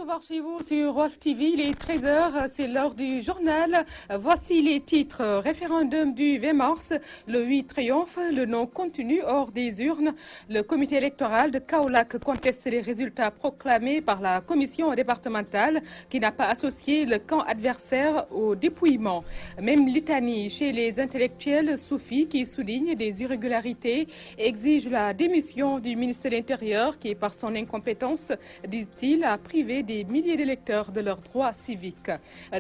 recevoir chez vous sur Wolf TV. Il est 13h, c'est l'heure du journal. Voici les titres. Référendum du 20 mars, le 8 triomphe, le non continu hors des urnes. Le comité électoral de Kaolack conteste les résultats proclamés par la commission départementale qui n'a pas associé le camp adversaire au dépouillement. Même litanie chez les intellectuels soufis qui soulignent des irrégularités et exigent la démission du ministre de l'Intérieur qui, par son incompétence, disent-ils, a privé des milliers d'électeurs de leurs droits civiques.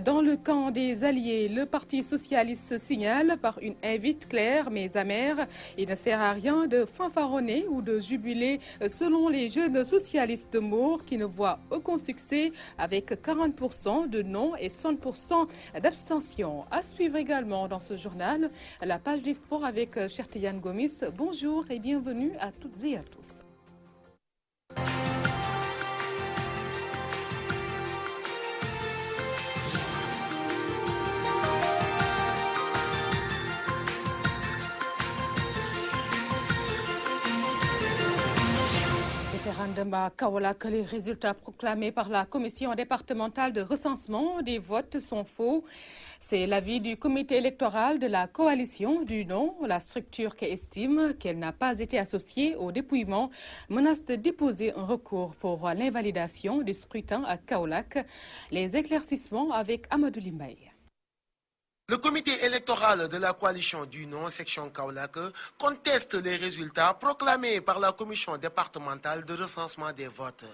Dans le camp des Alliés, le Parti socialiste signale par une invite claire mais amère: il ne sert à rien de fanfaronner ou de jubiler selon les jeunes socialistes de Mour qui ne voient aucun succès avec 40% de non et 100% d'abstention. À suivre également dans ce journal la page des sports avec Chertiane Gomis. Bonjour et bienvenue à toutes et à tous. Référendum à Kaolack, les résultats proclamés par la commission départementale de recensement des votes sont faux. C'est l'avis du comité électoral de la coalition du non. La structure qui estime qu'elle n'a pas été associée au dépouillement menace de déposer un recours pour l'invalidation du scrutin à Kaolack. Les éclaircissements avec Amadou Limbaye. Le comité électoral de la coalition du non, section Kaolack, conteste les résultats proclamés par la commission départementale de recensement des votes.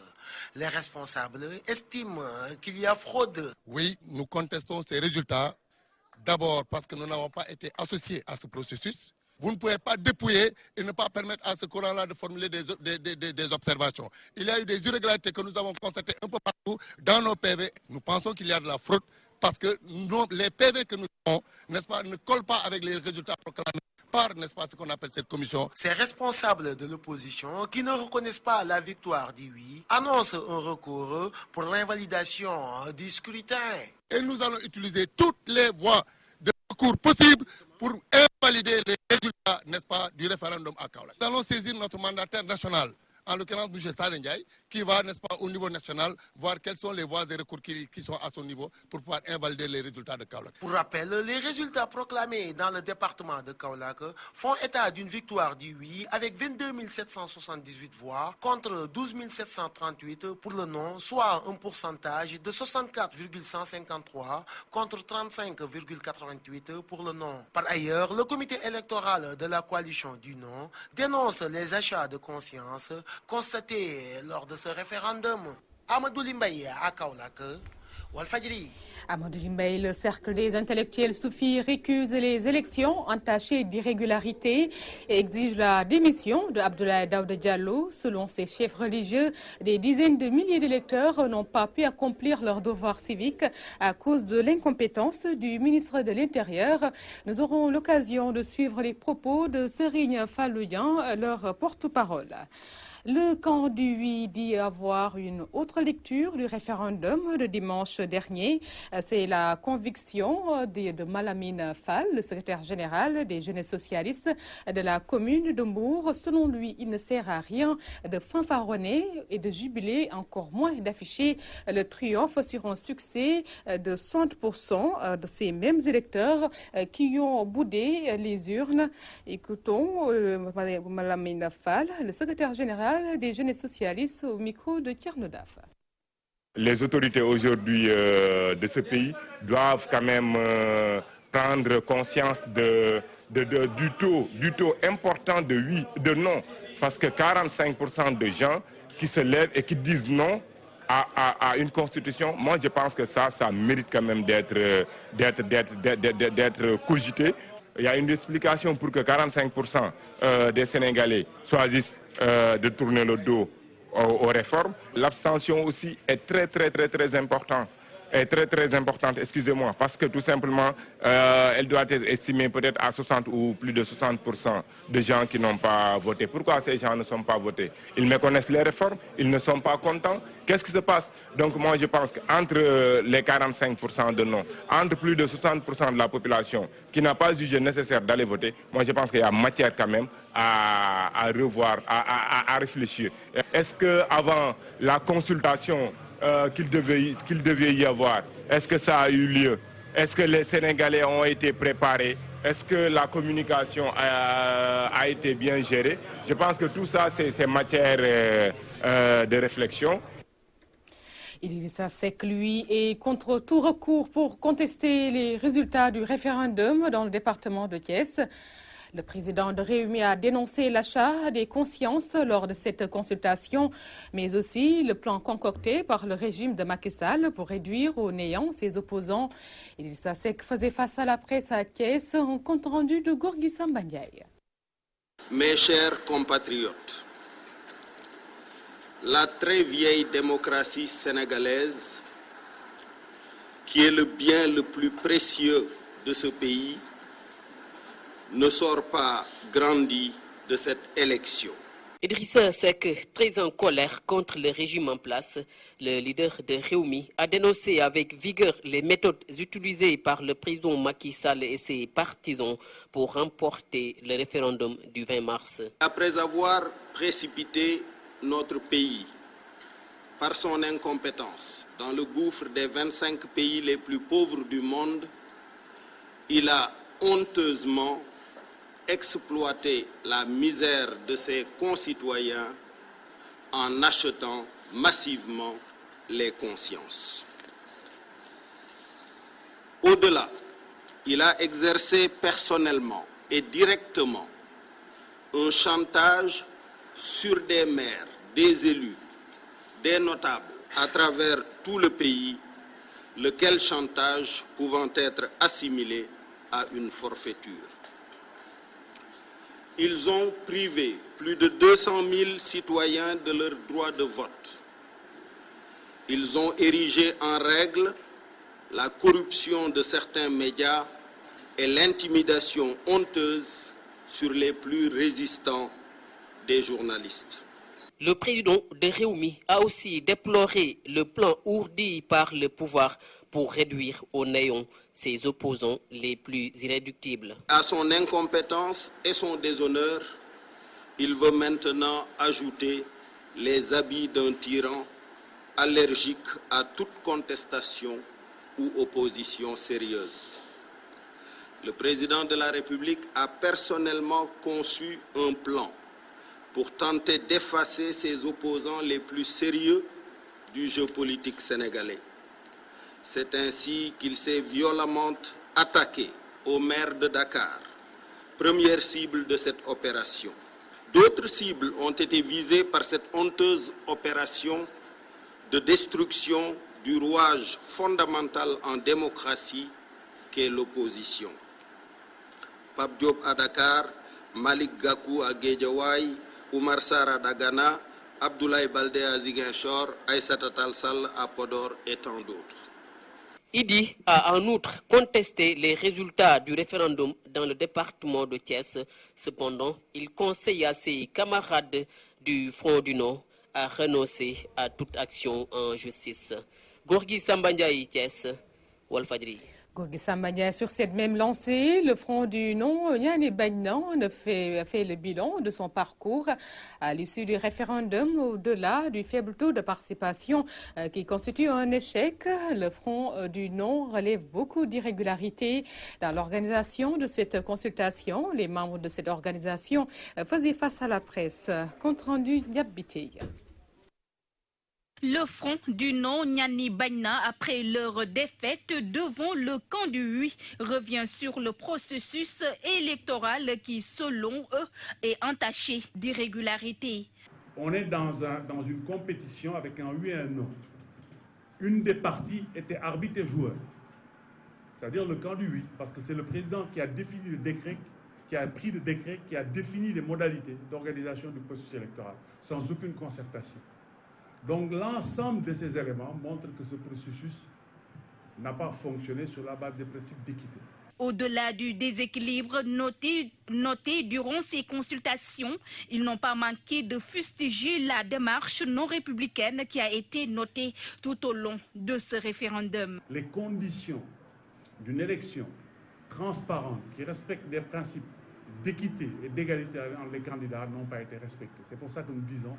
Les responsables estiment qu'il y a fraude. Oui, nous contestons ces résultats. D'abord parce que nous n'avons pas été associés à ce processus. Vous ne pouvez pas dépouiller et ne pas permettre à ce courant-là de formuler des observations. Il y a eu des irrégularités que nous avons constatées un peu partout dans nos PV. Nous pensons qu'il y a de la fraude parce que les PV que nous avons, n'est-ce pas, ne collent pas avec les résultats proclamés par, n'est-ce pas, ce qu'on appelle cette commission. Ces responsables de l'opposition, qui ne reconnaissent pas la victoire du oui, annoncent un recours pour l'invalidation du scrutin. Et nous allons utiliser toutes les voies de recours possibles pour invalider les résultats, n'est-ce pas, du référendum à Kaolack. Nous allons saisir notre mandataire national, en l'occurrence M. Saleh Ndiaye, qui va, n'est-ce pas, au niveau national, voir quelles sont les voies de recours qui sont à son niveau pour pouvoir invalider les résultats de Kaolack. Pour rappel, les résultats proclamés dans le département de Kaolack font état d'une victoire du oui avec 22 778 voix contre 12 738 pour le non, soit un pourcentage de 64,153 contre 35,88 pour le non. Par ailleurs, le comité électoral de la coalition du non dénonce les achats de conscience constatés lors de ce référendum. Amadou Limbaye à Kaolack, Walfadjri. Amadou Limbaye, le cercle des intellectuels soufis récuse les élections entachées d'irrégularités et exige la démission de Abdoulaye Daouda Diallo. Selon ses chefs religieux, des dizaines de milliers d'électeurs n'ont pas pu accomplir leur devoir civique à cause de l'incompétence du ministre de l'Intérieur. Nous aurons l'occasion de suivre les propos de Serigne Fallouyan, leur porte-parole. Le camp du oui dit avoir une autre lecture du référendum de dimanche dernier. C'est la conviction de Malamine Fall, le secrétaire général des jeunes socialistes de la commune de Mbour. Selon lui, il ne sert à rien de fanfaronner et de jubiler, encore moins d'afficher le triomphe sur un succès de 60% de ces mêmes électeurs qui ont boudé les urnes. Écoutons Malamine Fall, le secrétaire général des jeunes socialistes au micro de Tchernodaf. Les autorités aujourd'hui de ce pays doivent quand même prendre conscience du taux important de oui, de non, parce que 45% de gens qui se lèvent et qui disent non à une constitution, moi je pense que ça mérite quand même d'être cogité. Il y a une explication pour que 45% des Sénégalais choisissent de tourner le dos aux réformes. L'abstention aussi est très importante. Excusez-moi, parce que tout simplement, elle doit être estimée peut-être à 60 ou plus de 60% de gens qui n'ont pas voté. Pourquoi ces gens ne sont pas votés? Ils méconnaissent les réformes, ils ne sont pas contents. Qu'est-ce qui se passe? Donc moi je pense qu'entre les 45% de non, entre plus de 60% de la population qui n'a pas jugé nécessaire d'aller voter, moi je pense qu'il y a matière quand même à revoir, à réfléchir. Est-ce qu'avant la consultation qu'il devait y avoir? Est-ce que ça a eu lieu? Est-ce que les Sénégalais ont été préparés? Est-ce que la communication a été bien gérée? Je pense que tout ça, c'est matière de réflexion. Idrissa Seck, lui, est contre tout recours pour contester les résultats du référendum dans le département de Thiès. Le président de Rewmi a dénoncé l'achat des consciences lors de cette consultation, mais aussi le plan concocté par le régime de Macky Sall pour réduire au néant ses opposants. Idrissa Seck faisait face à la presse à Thiès, en compte rendu de Gorgui Samba Ndiaye. Mes chers compatriotes, la très vieille démocratie sénégalaise, qui est le bien le plus précieux de ce pays, ne sort pas grandi de cette élection. Idrissa Seck, très en colère contre le régime en place, le leader de Rewmi a dénoncé avec vigueur les méthodes utilisées par le président Macky Sall et ses partisans pour remporter le référendum du 20 mars. Après avoir précipité notre pays par son incompétence dans le gouffre des 25 pays les plus pauvres du monde, il a honteusement exploiter la misère de ses concitoyens en achetant massivement les consciences. Au-delà, il a exercé personnellement et directement un chantage sur des maires, des élus, des notables à travers tout le pays, lequel chantage pouvant être assimilé à une forfaiture. Ils ont privé plus de 200 000 citoyens de leur droit de vote. Ils ont érigé en règle la corruption de certains médias et l'intimidation honteuse sur les plus résistants des journalistes. Le président de Rewmi a aussi déploré le plan ourdi par le pouvoir pour réduire au néant ses opposants les plus irréductibles. À son incompétence et son déshonneur, il veut maintenant ajouter les habits d'un tyran allergique à toute contestation ou opposition sérieuse. Le président de la République a personnellement conçu un plan pour tenter d'effacer ses opposants les plus sérieux du jeu politique sénégalais. C'est ainsi qu'il s'est violemment attaqué au maire de Dakar, première cible de cette opération. D'autres cibles ont été visées par cette honteuse opération de destruction du rouage fondamental en démocratie qu'est l'opposition. Pape Diop à Dakar, Malik Gakou à Guédiawaye, Oumar Sarr à Dagana, Abdoulaye Baldé à Ziguinchor, Aïssata Tall Sall à Podor et tant d'autres. Idi a en outre contesté les résultats du référendum dans le département de Thiès. Cependant, il conseille à ses camarades du Front du Nord à renoncer à toute action en justice. Gorgui Samba Ndiaye, Thiès, Walfadjri. Gorgui Samba Ndiaye, sur cette même lancée, le Front du Non, Niani Bagnan a fait le bilan de son parcours à l'issue du référendum. Au-delà du faible taux de participation qui constitue un échec, le Front du Non relève beaucoup d'irrégularités dans l'organisation de cette consultation. Les membres de cette organisation faisaient face à la presse. Compte rendu Diabité. Le Front du Non, Niani Bagna, après leur défaite devant le camp du Oui, revient sur le processus électoral qui, selon eux, est entaché d'irrégularités. On est dans une compétition avec un oui et un non. Une des parties était arbitre et joueur, c'est-à-dire le camp du oui, parce que c'est le président qui a défini le décret, qui a pris le décret, qui a défini les modalités d'organisation du processus électoral, sans aucune concertation. Donc l'ensemble de ces éléments montrent que ce processus n'a pas fonctionné sur la base des principes d'équité. Au-delà du déséquilibre noté durant ces consultations, ils n'ont pas manqué de fustiger la démarche non républicaine qui a été notée tout au long de ce référendum. Les conditions d'une élection transparente qui respecte des principes d'équité et d'égalité entre les candidats n'ont pas été respectées. C'est pour ça que nous disons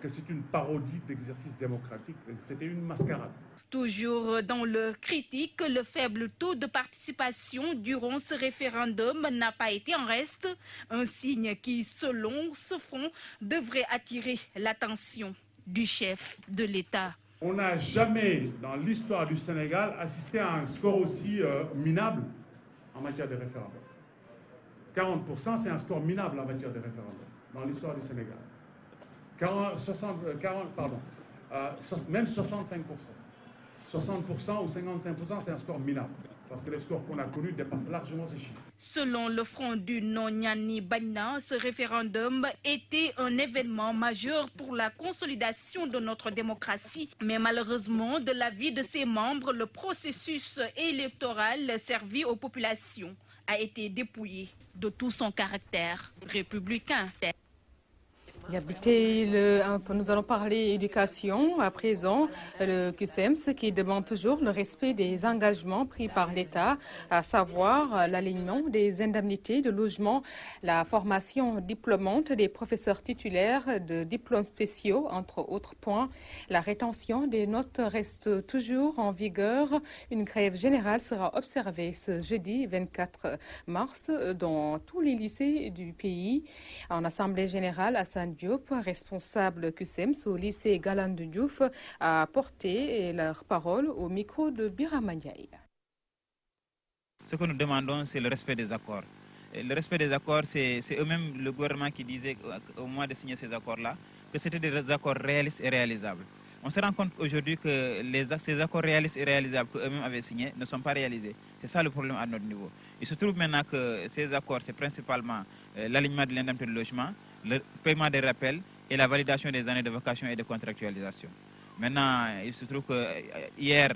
que c'est une parodie d'exercice démocratique, c'était une mascarade. Toujours dans le critique, le faible taux de participation durant ce référendum n'a pas été en reste, un signe qui, selon ce front, devrait attirer l'attention du chef de l'État. On n'a jamais, dans l'histoire du Sénégal, assisté à un score aussi minable en matière de référendum. 40%, c'est un score minable en matière de référendum dans l'histoire du Sénégal. Même 65%. 60% ou 55%, c'est un score minable. Parce que les scores qu'on a connus dépassent largement ces chiffres. Selon le Front du Non-Nyani Bagna, ce référendum était un événement majeur pour la consolidation de notre démocratie. Mais malheureusement, de l'avis de ses membres, le processus électoral servi aux populations a été dépouillé de tout son caractère républicain. Nous allons parler éducation à présent. Le QCEMS qui demande toujours le respect des engagements pris par l'État, à savoir l'alignement des indemnités de logement, la formation diplômante des professeurs titulaires de diplômes spéciaux, entre autres points. La rétention des notes reste toujours en vigueur. Une grève générale sera observée ce jeudi 24 mars dans tous les lycées du pays. En assemblée générale, Hassan Diop, responsable QCEMS au lycée Galandou Diouf, a porté leur parole au micro de Birama Ndiaye. Ce que nous demandons, c'est le respect des accords. Et le respect des accords, c'est eux-mêmes le gouvernement qui disait au moment de signer ces accords-là que c'était des accords réalistes et réalisables. On se rend compte aujourd'hui que ces accords réalistes et réalisables qu'eux-mêmes avaient signés ne sont pas réalisés. C'est ça le problème à notre niveau. Il se trouve maintenant que ces accords, c'est principalement l'alignement de l'indemnité de logement, le paiement des rappels et la validation des années de vacation et de contractualisation. Maintenant, il se trouve que hier,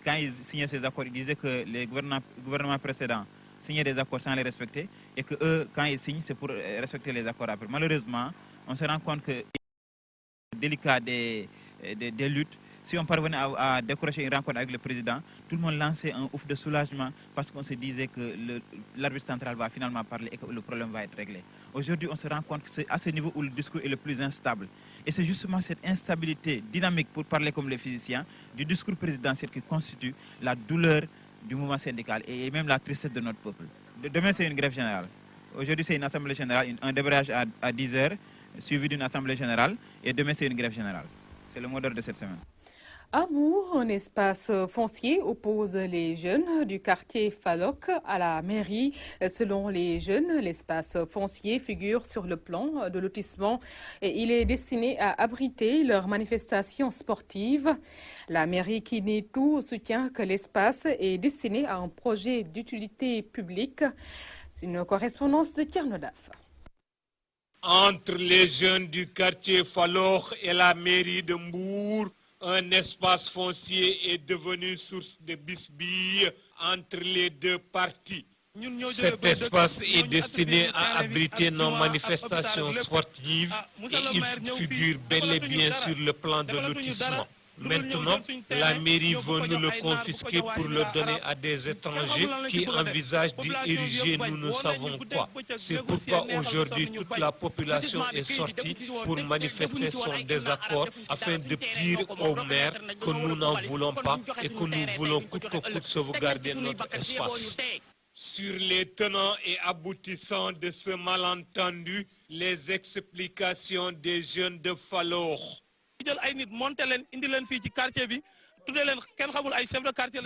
quand ils signaient ces accords, ils disaient que les gouvernements précédents signaient des accords sans les respecter et que eux, quand ils signent, c'est pour respecter les accords après. Malheureusement, on se rend compte que c'est délicat des luttes. Si on parvenait à décrocher une rencontre avec le président, tout le monde lançait un ouf de soulagement parce qu'on se disait que l'arbitre central va finalement parler et que le problème va être réglé. Aujourd'hui, on se rend compte que c'est à ce niveau où le discours est le plus instable. Et c'est justement cette instabilité dynamique, pour parler comme les physiciens, du discours présidentiel qui constitue la douleur du mouvement syndical et même la tristesse de notre peuple. Demain, c'est une grève générale. Aujourd'hui, c'est une assemblée générale, un débrayage à 10 h, suivi d'une assemblée générale. Et demain, c'est une grève générale. C'est le mot d'ordre de cette semaine. Amour, un espace foncier oppose les jeunes du quartier Falok à la mairie. Selon les jeunes, l'espace foncier figure sur le plan de lotissement et il est destiné à abriter leurs manifestations sportives. La mairie qui nie tout soutient que l'espace est destiné à un projet d'utilité publique. Une correspondance de Tchernodaf. Entre les jeunes du quartier Falok et la mairie de Mbour, un espace foncier est devenu source de bisbilles entre les deux parties. Cet espace est destiné à abriter nos manifestations sportives et il figure bel et bien sur le plan de lotissement. Maintenant, la mairie veut nous le confisquer pour le donner à des étrangers qui envisagent d'y ériger nous ne savons quoi. C'est pourquoi aujourd'hui toute la population est sortie pour manifester son désaccord afin de dire au maire que nous n'en voulons pas et que nous voulons coûte que coûte sauvegarder notre espace. Sur les tenants et aboutissants de ce malentendu, les explications des jeunes de Falok.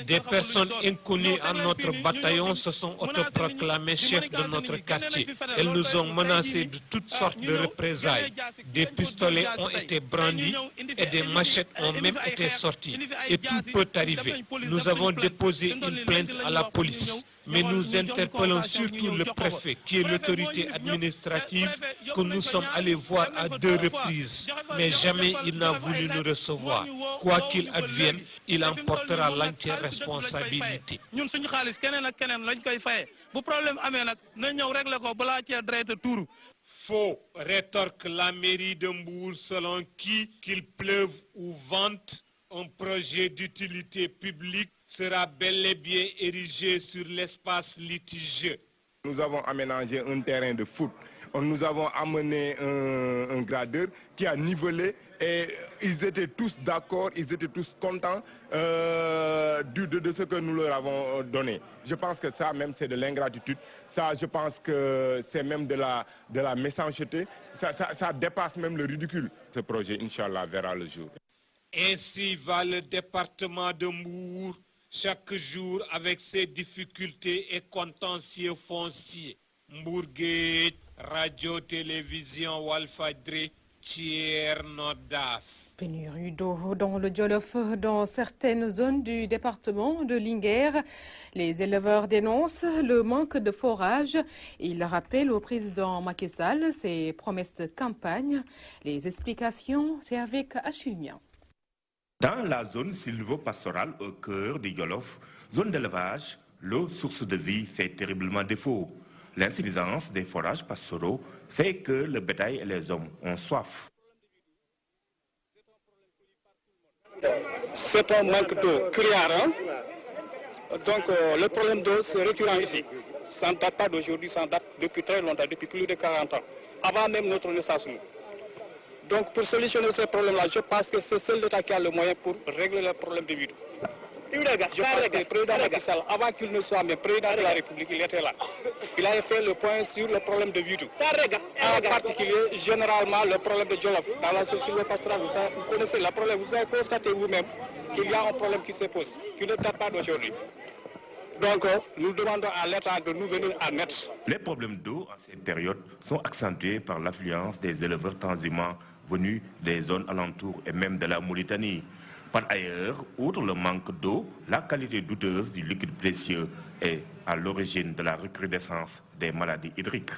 Des personnes inconnues à notre bataillon se sont autoproclamées chefs de notre quartier. Elles nous ont menacés de toutes sortes de représailles. Des pistolets ont été brandis et des machettes ont même été sorties. Et tout peut arriver. Nous avons déposé une plainte à la police. Mais nous interpellons surtout le préfet, qui est l'autorité administrative, que nous sommes allés voir à 2 reprises. Mais jamais il n'a voulu nous recevoir. Quoi qu'il advienne, il emportera l'entière responsabilité. Faux, rétorque la mairie de Mbour, selon qui, qu'il pleuve ou vente, un projet d'utilité publique sera bel et bien érigé sur l'espace litigieux. Nous avons aménagé un terrain de foot Nous avons amené un gradeur qui a nivelé et ils étaient tous d'accord, ils étaient tous contents de ce que nous leur avons donné. Je pense que ça même c'est de l'ingratitude, ça je pense que c'est même de la méchanceté, ça dépasse même le ridicule. Ce projet, Inch'Allah, verra le jour. Ainsi va le département de Mbour, chaque jour avec ses difficultés et contentieux fonciers. Mbour Gueye, radio-télévision Walfadjri, Thierno Daf. Pénurie d'eau dans le Djolof, dans certaines zones du département de Linguère. Les éleveurs dénoncent le manque de forage. Ils rappellent au président Macky Sall ses promesses de campagne. Les explications, c'est avec Achille Niang. Dans la zone sylvo-pastorale au cœur du Djolof, zone d'élevage, l'eau, source de vie, fait terriblement défaut. L'insuffisance des forages pastoraux fait que le bétail et les hommes ont soif. C'est un manque d'eau criard. Donc le problème d'eau, c'est récurrent ici. Ça ne date pas d'aujourd'hui, ça date depuis très longtemps, depuis plus de 40 ans, avant même notre naissance. Donc pour solutionner ces problèmes-là, je pense que c'est seul l'État qui a le moyen pour régler le problème de vide. Je pense que le président Macky Sall, avant qu'il ne soit même président de la République, il était là. Il avait fait le point sur le problème de vide. En particulier, généralement, le problème de Djolof. Dans la société pastorale, vous connaissez le problème, vous avez constaté vous-même qu'il y a un problème qui se pose, qui ne date pas d'aujourd'hui. Donc, nous demandons à l'État de nous venir en aide. Les problèmes d'eau en cette période sont accentués par l'affluence des éleveurs transhumants venus des zones alentours et même de la Mauritanie. Par ailleurs, outre le manque d'eau, la qualité douteuse du liquide précieux est à l'origine de la recrudescence des maladies hydriques.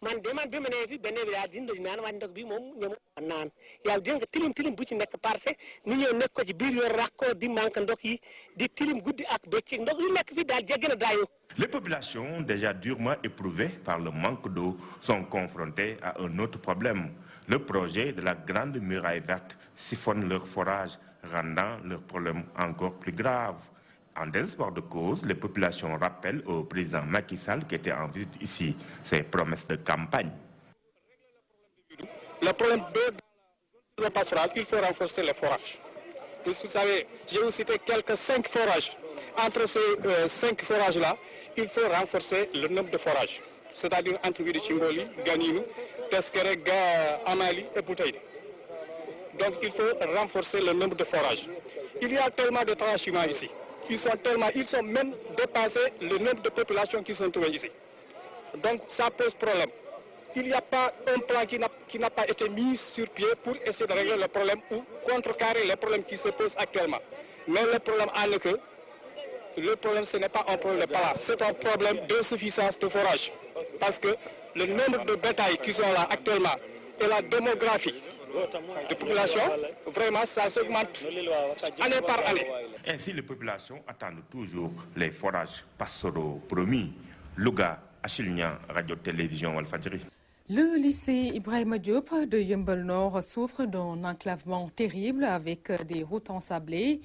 man de man bi ma nee fi benn bi daal dindi naan waaye ndox bi moom ñoom naan yow dégg nga tilim bu ci nekk parce que ni ñëw nekk ko ci biir yor rakkoo di manque ndox yi di tilim guddi ak bëccëg ndox yu nekk fi daal jéggi na daayu. Les populations déjà durement éprouvées par le manque d'eau sont confrontées à un autre problème. Le projet de la grande muraille verte siphonne leur forage, rendant leur problème encore plus grave. En désespoir de cause, les populations rappellent au président Macky Sall qui était en visite ici ses promesses de campagne. Le problème de la pastorale, il faut renforcer les forages. Vous savez, je vais vous citer quelques 5 forages. Entre ces 5 forages-là, il faut renforcer le nombre de forages. C'est-à-dire entre Chimboli, Ganinou, Teskere, Amali et Boutaïde. Donc il faut renforcer le nombre de forages. Il y a tellement de transhumants ici. Ils sont même dépassé le nombre de populations qui sont trouvées ici. Donc ça pose problème. Il n'y a pas un plan qui n'a pas été mis sur pied pour essayer de régler le problème ou contrecarrer les problèmes qui se posent actuellement. Mais le problème en est que le problème ce n'est pas un problème de palace, c'est un problème d'insuffisance de forage. Parce que le nombre de bétail qui sont là actuellement et la démographie de population, vraiment ça s'augmente année par année. Ainsi, les populations attendent toujours les forages pastoraux promis. Louga, Achille Niang, Radio-Télévision Walfadjri. Le lycée Ibrahima Diop de Yeumbeul Nord souffre d'un enclavement terrible avec des routes ensablées.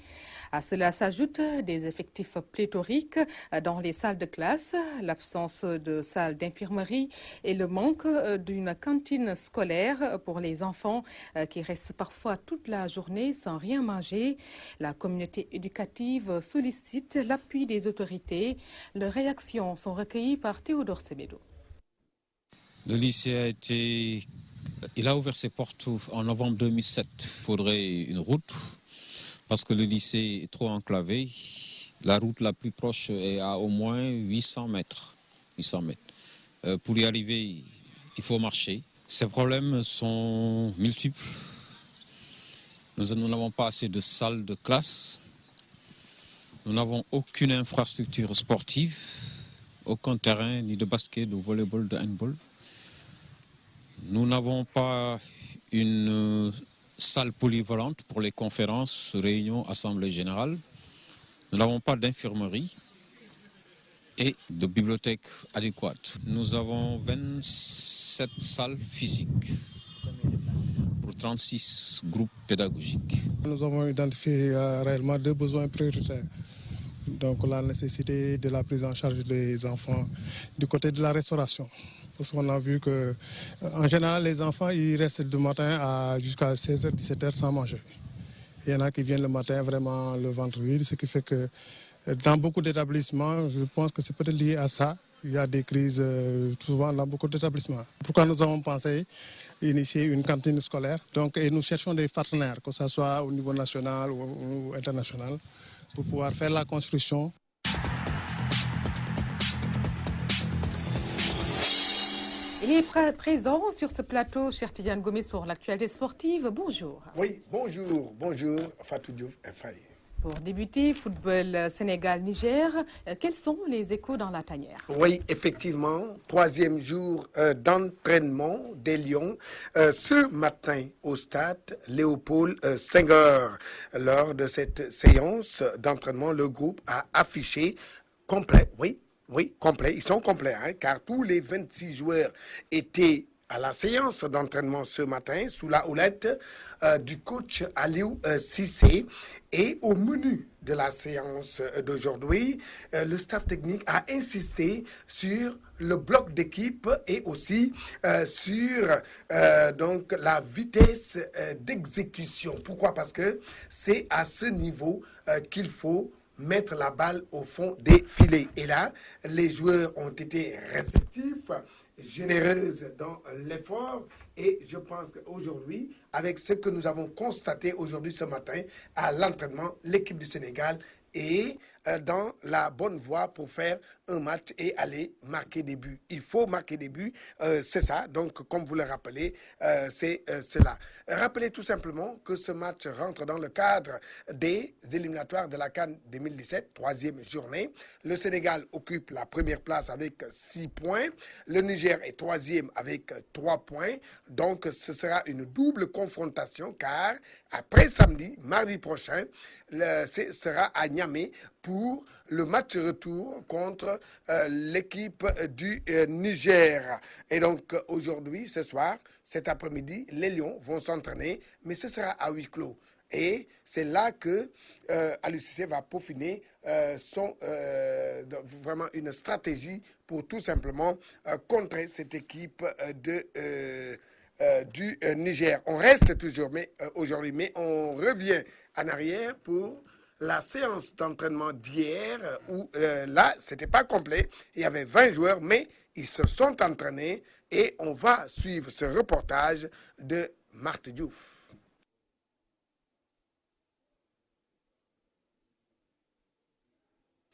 À cela s'ajoutent des effectifs pléthoriques dans les salles de classe, l'absence de salles d'infirmerie et le manque d'une cantine scolaire pour les enfants qui restent parfois toute la journée sans rien manger. La communauté éducative sollicite l'appui des autorités. Leurs réactions sont recueillies par Théodore Semedo. Le lycée il a ouvert ses portes en novembre 2007. Il faudrait une route parce que le lycée est trop enclavé. La route la plus proche est à au moins 800 mètres. Pour y arriver, il faut marcher. Ces problèmes sont multiples. Nous n'avons pas assez de salles de classe. Nous n'avons aucune infrastructure sportive, aucun terrain, ni de basket, de volleyball, de handball. Nous n'avons pas une salle polyvalente pour les conférences, réunions, assemblées générales. Nous n'avons pas d'infirmerie et de bibliothèque adéquate. Nous avons 27 salles physiques pour 36 groupes pédagogiques. Nous avons identifié réellement deux besoins prioritaires. Donc la nécessité de la prise en charge des enfants du côté de la restauration. Parce qu'on a vu qu'en général, les enfants, ils restent du matin jusqu'à 16h, 17h sans manger. Il y en a qui viennent le matin vraiment le ventre vide, ce qui fait que dans beaucoup d'établissements, je pense que c'est peut-être lié à ça. Il y a des crises souvent dans beaucoup d'établissements. Pourquoi nous avons pensé initier une cantine scolaire. Et nous cherchons des partenaires, que ce soit au niveau national ou international, pour pouvoir faire la construction. Il est présent sur ce plateau, cher Tidiane Gomis, pour l'actualité sportive. Bonjour. Oui, bonjour Fatou Diouf Faye. Pour débuter, football Sénégal-Niger, quels sont les échos dans la tanière? Oui, effectivement, 3e jour d'entraînement des Lions ce matin au stade Léopold Senghor. Lors de cette séance d'entraînement, le groupe a affiché complet, oui, complet, ils sont complets, hein, car tous les 26 joueurs étaient à la séance d'entraînement ce matin sous la houlette du coach Aliou Cissé. Et au menu de la séance d'aujourd'hui, le staff technique a insisté sur le bloc d'équipe et aussi sur donc la vitesse d'exécution. Pourquoi? Parce que c'est à ce niveau qu'il faut mettre la balle au fond des filets. Et là, les joueurs ont été réceptifs, généreuses dans l'effort. Et je pense qu'aujourd'hui, avec ce que nous avons constaté aujourd'hui ce matin à l'entraînement, l'équipe du Sénégal est dans la bonne voie pour faire un match et aller marquer des buts. Il faut marquer des buts, c'est ça. Donc, comme vous le rappelez, c'est cela. Rappelez tout simplement que ce match rentre dans le cadre des éliminatoires de la CAN 2017, 3e journée. Le Sénégal occupe la première place avec 6 points. Le Niger est 3e avec 3 points. Donc, ce sera une double confrontation car après samedi, mardi prochain, ce sera à Niamey pour le match retour contre l'équipe du Niger. Et donc aujourd'hui, ce soir, cet après-midi, les Lions vont s'entraîner, mais ce sera à huis clos. Et c'est là que Aliou Cissé va peaufiner vraiment une stratégie pour tout simplement contrer cette équipe du Niger. On reste toujours aujourd'hui, mais on revient en arrière pour la séance d'entraînement d'hier où là, ce n'était pas complet. Il y avait 20 joueurs, mais ils se sont entraînés et on va suivre ce reportage de Marthe Diouf.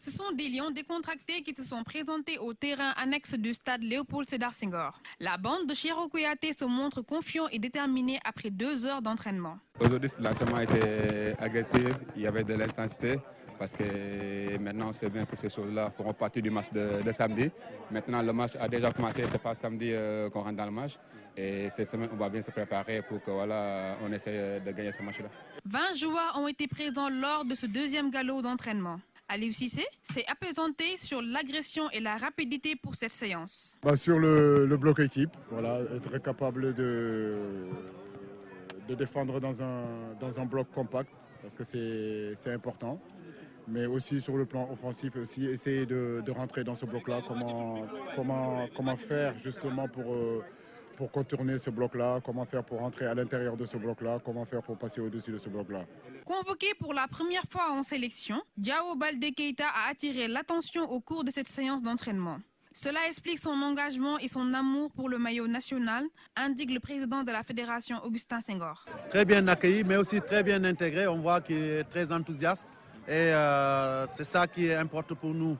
Ce sont des Lions décontractés qui se sont présentés au terrain annexe du stade Léopold Sédar Senghor. La bande de Cheikhou Kouyaté se montre confiant et déterminé après 2 heures d'entraînement. Aujourd'hui, l'entraînement était agressif, il y avait de l'intensité parce que maintenant on sait bien que ces choses-là feront partie du match de samedi. Maintenant le match a déjà commencé, c'est pas samedi qu'on rentre dans le match. Et cette semaine, on va bien se préparer pour que on essaie de gagner ce match-là. 20 joueurs ont été présents lors de ce 2e galop d'entraînement. Aliou Cissé s'est apaisanté sur l'agression et la rapidité pour cette séance. Sur le bloc équipe, être capable de défendre dans un bloc compact, parce que c'est important. Mais aussi sur le plan offensif, aussi essayer de rentrer dans ce bloc-là, comment faire justement pour contourner ce bloc-là, comment faire pour rentrer à l'intérieur de ce bloc-là, comment faire pour passer au-dessus de ce bloc-là. Convoqué pour la première fois en sélection, Diao Baldé Keita a attiré l'attention au cours de cette séance d'entraînement. Cela explique son engagement et son amour pour le maillot national, indique le président de la fédération Augustin Senghor. Très bien accueilli, mais aussi très bien intégré. On voit qu'il est très enthousiaste et c'est ça qui importe pour nous.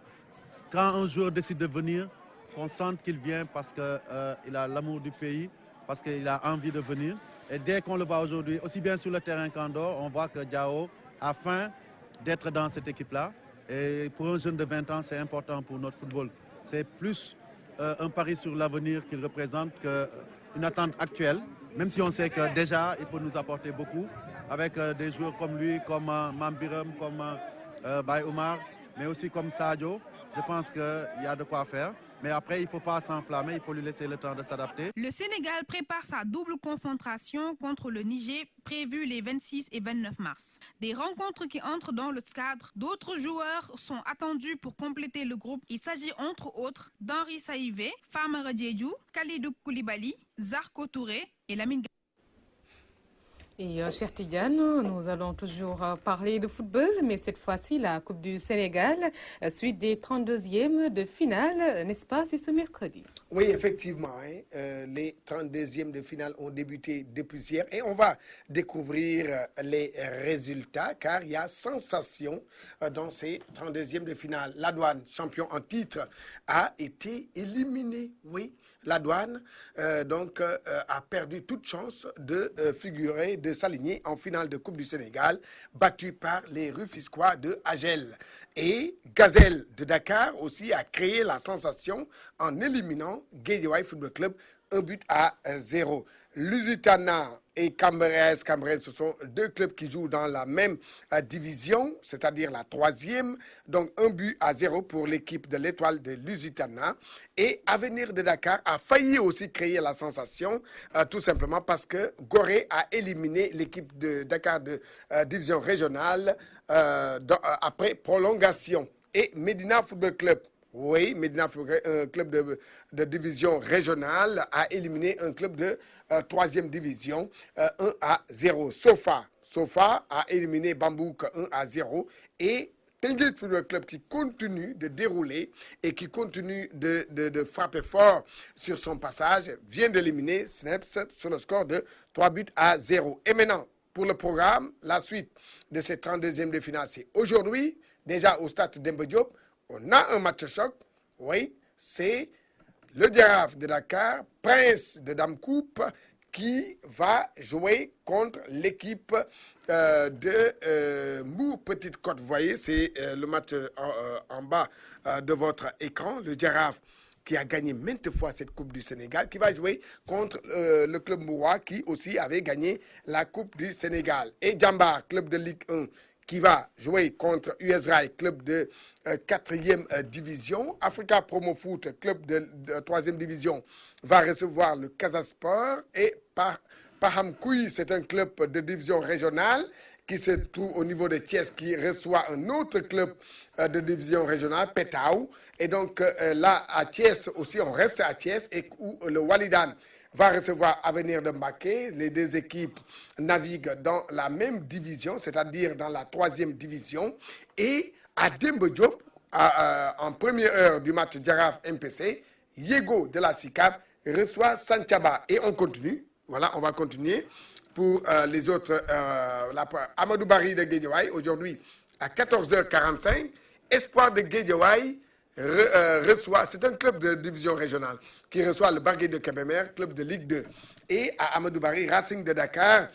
Quand un joueur décide de venir, qu'on sente qu'il vient parce qu'il a l'amour du pays, parce qu'il a envie de venir. Et dès qu'on le voit aujourd'hui, aussi bien sur le terrain qu'en dehors, on voit que Diao a faim d'être dans cette équipe-là. Et pour un jeune de 20 ans, c'est important pour notre football. C'est plus un pari sur l'avenir qu'il représente qu'une attente actuelle, même si on sait que déjà, il peut nous apporter beaucoup, avec des joueurs comme lui, comme Mambiram, comme Baye Omar, mais aussi comme Sadio. Je pense qu'il y a de quoi faire. Mais après, il ne faut pas s'enflammer, il faut lui laisser le temps de s'adapter. Le Sénégal prépare sa double confrontation contre le Niger prévue les 26 et 29 mars. Des rencontres qui entrent dans le cadre. D'autres joueurs sont attendus pour compléter le groupe. Il s'agit entre autres d'Henri Saïvé, Famara Diédhiou, Khalidou Koulibaly, Zarko Touré et Lamine. Et cher Tidiane, nous allons toujours parler de football, mais cette fois-ci la Coupe du Sénégal, suite des 32e de finale, n'est-ce pas, c'est ce mercredi? Oui, effectivement, les 32e de finale ont débuté depuis hier et on va découvrir les résultats car il y a sensation dans ces 32e de finale. La Douane, champion en titre, a été éliminé, oui. La Douane a perdu toute chance de figurer, de s'aligner en finale de Coupe du Sénégal, battue par les Rufisquois de Agel. Et Gazelle de Dakar aussi a créé la sensation en éliminant Guédiawaye Football Club 1-0. Lusitana et Cambérès, ce sont deux clubs qui jouent dans la même division, c'est-à-dire la 3e. Donc 1-0 pour l'équipe de l'Étoile de Lusitana. Et Avenir de Dakar a failli aussi créer la sensation, tout simplement parce que Gorée a éliminé l'équipe de Dakar de division régionale après prolongation. Et Medina Football Club, oui, Medina Football Club, un club de division régionale, a éliminé un club de 3e division 1-0. Sofa a éliminé Bambouk 1-0 et Tenguet Football Club qui continue de dérouler et qui continue de frapper fort sur son passage vient d'éliminer Snaps sur le score de 3-0. Et maintenant, pour le programme, la suite de ces 32e de finale, c'est aujourd'hui, déjà au stade Demba Diop, on a un match choc, oui, c'est le Jaraaf de Dakar, Prince de Dame Coupe, qui va jouer contre l'équipe de Mbour Petite Côte. Vous voyez, c'est le match en bas de votre écran. Le Jaraaf qui a gagné maintes fois cette Coupe du Sénégal, qui va jouer contre le club Mouroua qui aussi avait gagné la Coupe du Sénégal. Et Djambar, club de Ligue 1, qui va jouer contre US Rail, club de 4e division. Africa Promo Foot, club de 3e division, va recevoir le Casasport. Et Paham Kouy, c'est un club de division régionale qui se trouve au niveau de Thiès, qui reçoit un autre club de division régionale, Petaou. Et donc là, à Thiès aussi, on reste à Thiès, et où le Walidan va recevoir Avenir de Mbaké. Les deux équipes naviguent dans la même division, c'est-à-dire dans la 3e division. Et à Demba Diop, en première heure du match Jaraaf MPC, Yego de la SICAP reçoit Santhiaba. Et on continue, voilà, on va continuer pour les autres. Amadou Barry de Guédiawaye, aujourd'hui à 14h45, Espoir de Guédiawaye reçoit, c'est un club de division régionale, qui reçoit le Barguet de Kébémer, club de Ligue 2. Et à Amadou Barry, Racing de Dakar,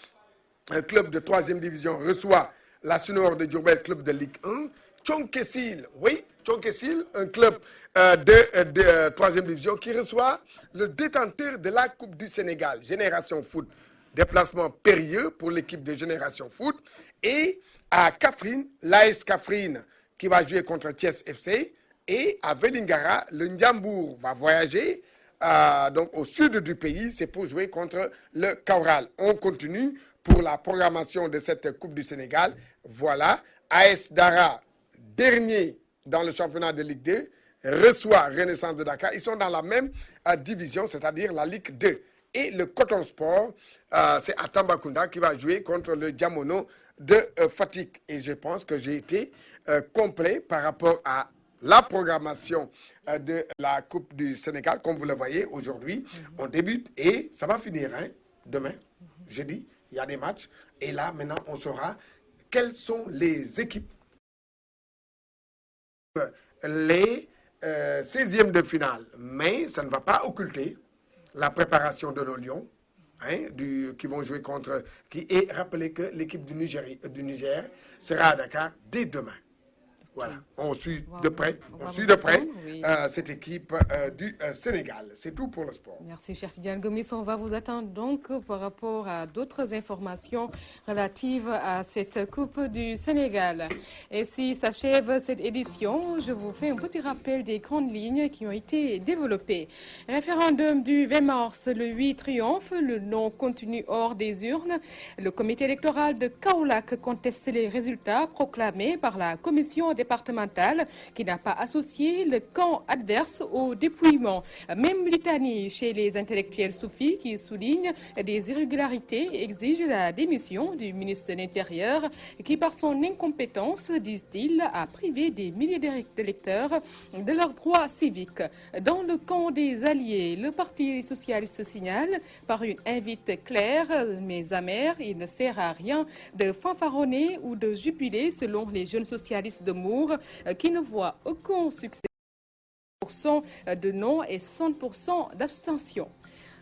un club de 3e division, reçoit la Sunor de Diourbel, club de Ligue 1. Tchonkessil, oui, Tchonkessil, un club de 3e division, qui reçoit le détenteur de la Coupe du Sénégal, Génération Foot. Déplacement périlleux pour l'équipe de Génération Foot. Et à Kaffrine, l'AS Kaffrine, qui va jouer contre Thiès FC. Et à Vélingara, le Ndiambour va voyager donc au sud du pays, c'est pour jouer contre le Kaural. On continue pour la programmation de cette Coupe du Sénégal. Voilà, AS Dara, dernier dans le championnat de Ligue 2, reçoit Renaissance de Dakar. Ils sont dans la même division, c'est-à-dire la Ligue 2. Et le Coton Sport, c'est à Tambacounda qui va jouer contre le Diamono de Fatick. Et je pense que j'ai été complet par rapport à la programmation de la Coupe du Sénégal. Comme vous le voyez, aujourd'hui, on débute et ça va finir demain, jeudi. Il y a des matchs. Et là, maintenant, on saura quelles sont les équipes, les 16e de finale. Mais ça ne va pas occulter la préparation de nos Lions, qui vont jouer contre... Et rappelez que l'équipe du Niger sera à Dakar dès demain. Voilà, on suit de près, cette équipe du Sénégal. C'est tout pour le sport. Merci, cher Tidiane Gomis. On va vous attendre donc par rapport à d'autres informations relatives à cette Coupe du Sénégal. Et si s'achève cette édition, je vous fais un petit rappel des grandes lignes qui ont été développées. Référendum du 20 mars, le 8 triomphe, le non continu hors des urnes. Le comité électoral de Kaolack conteste les résultats proclamés par la commission départementale qui n'a pas associé le camp adverse au dépouillement. Même litanie chez les intellectuels soufis qui soulignent des irrégularités et exigent la démission du ministre de l'Intérieur qui, par son incompétence, disent-ils, a privé des milliers d'électeurs de leurs droits civiques. Dans le camp des alliés, le Parti socialiste signale par une invite claire mais amère, il ne sert à rien de fanfaronner ou de jubiler selon les jeunes socialistes de Mour qui ne voient aucun succès de non et 60% d'abstention.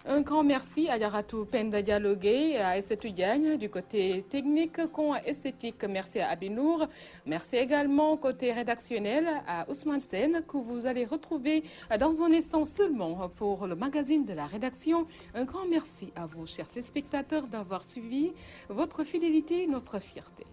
Un grand merci à Yaratou Penda Dialogué, à Esthétu Diagne du côté technique, con esthétique. Merci à Abinour. Merci également côté rédactionnel à Ousmane Sen que vous allez retrouver dans un instant seulement pour le magazine de la rédaction. Un grand merci à vous, chers téléspectateurs, d'avoir suivi. Votre fidélité, notre fierté.